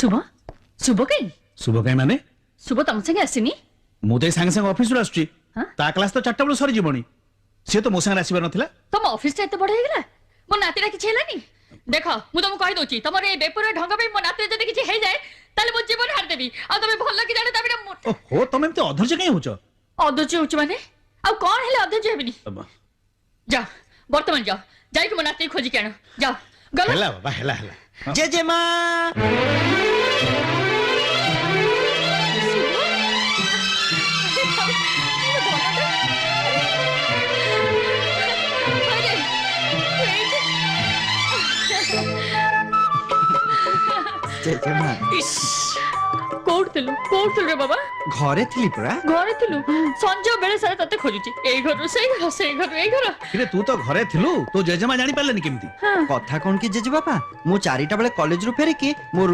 शुभ शुभ कहीं शुभ कहीं माने शुभ तुम संगे आसीनी मु तो सांगे सांगे ऑफिस आसुची हाँ? ता क्लास तो 4टा बेलू सरी जीवनी सी तो मो संगे आसीबार नथिला तुम ऑफिस एत बड़ हो गला मो नातीरा किछि हेलानी देख मु तुमको कहि दोची तमर ए बेपुर ढंग पे मो नाती जदी किछि हे जाए ताले मो जीवन हार देबी आ तमे भल कि जाने तबे ओहो तमे एते अधर्य कहीं होचो अधोच होच माने आ कोन हेले अधोच हेबिनी जा वर्तमान जाओ जाई कि मो नाती खोजी के आनो जाओ गलो हेला बाबा हेला हेला जय जय मां जय जय मां कोड रे बाबा घरे थिली परा घरे थिलु संजो बेले सारे तते खोजुची एई घर से घर एई घर किरे तू तो घरे थिलु तो जेजेमा जानी पालेनी केमती कथा कोन की जेजे बापा मु 4टा बेले कॉलेज रु फेरी की मो